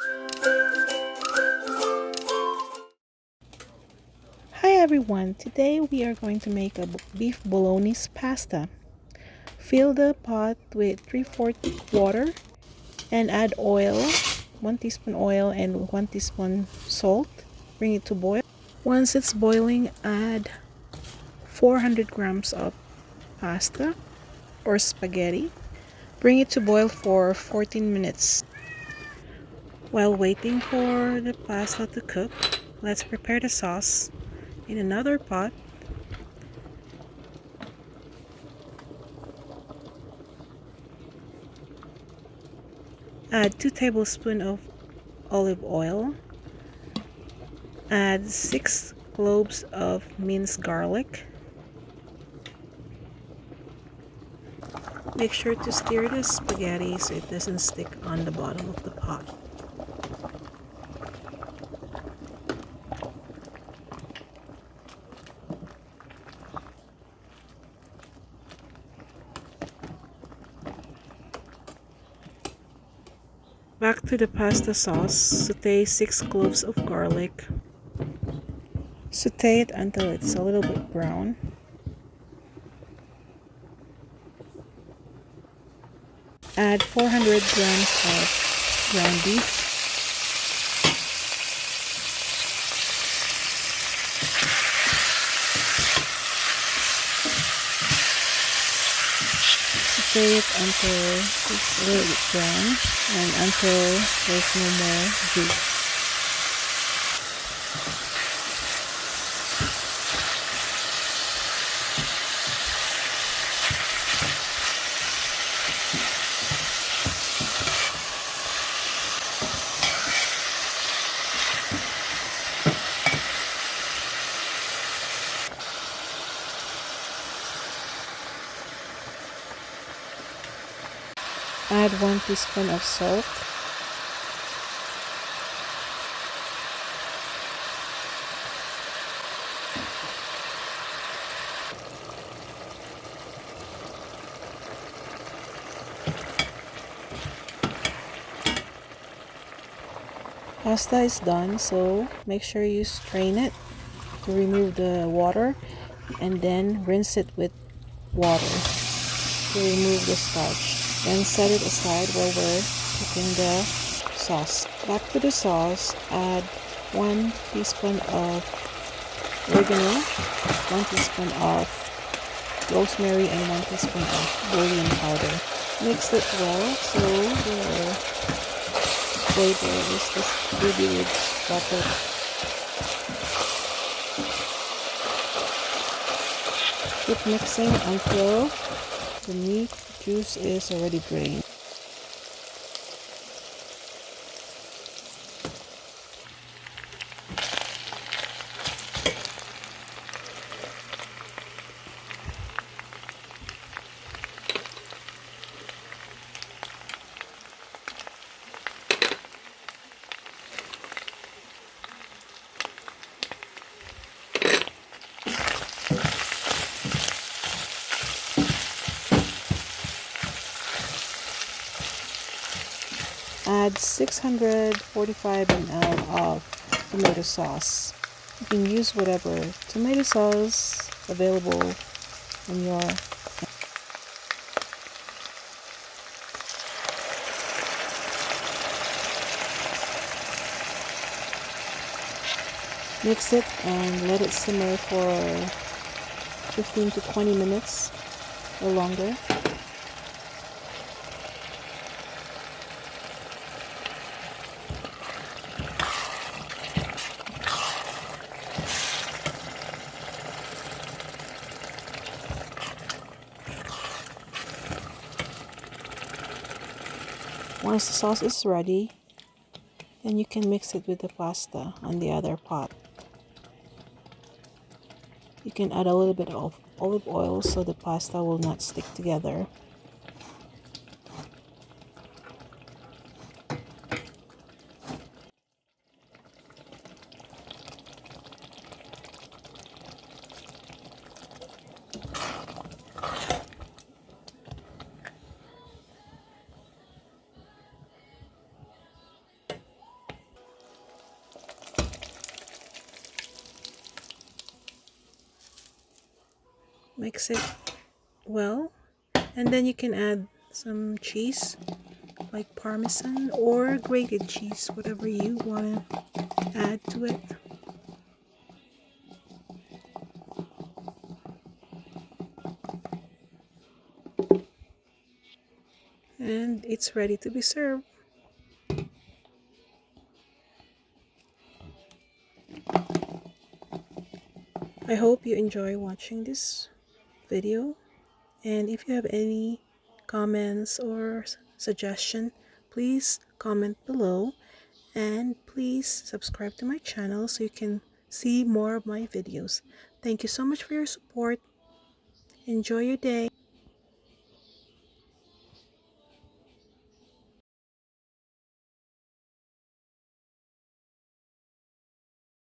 Hi everyone, today we are going to make a beef bolognese pasta. Fill the pot with 3/4 water and add oil, 1 teaspoon oil and 1 teaspoon salt. Bring it to boil. Once it's boiling, add 400 grams of pasta or spaghetti. Bring it to boil for 14 minutes. While waiting for the pasta to cook, let's prepare the sauce. In another pot, add 2 tablespoons of olive oil. Add 6 cloves of minced garlic. Make sure to stir the spaghetti so it doesn't stick on the bottom of the pot. Back to the pasta sauce, saute 6 cloves of garlic. Saute it until it's a little bit brown. Add 400 grams of ground beef. Saute it until it's a little bit brown and until there's no more juice. Add 1 teaspoon of salt. Pasta is done, so make sure you strain it to remove the water and then rinse it with water to remove the starch. Then set it aside while we're cooking the sauce. Back to the sauce, add 1 teaspoon of oregano, 1 teaspoon of rosemary, and 1 teaspoon of bouillon powder. Mix it well so the flavor is distributed properly. Keep mixing until the meat juice is already drained. Add 645 ml of tomato sauce. You can use whatever tomato sauce available in your mix it and let it simmer for 15 to 20 minutes or longer. Once the sauce is ready, then you can mix it with the pasta on the other pot. You can add a little bit of olive oil so the pasta will not stick together. Mix it well, and then you can add some cheese like Parmesan or grated cheese, whatever you want to add to it. And it's ready to be served. I hope you enjoy watching this video, and if you have any comments or suggestion, please comment below, and please subscribe to my channel so you can see more of my videos. Thank you so much for your support. Enjoy your day.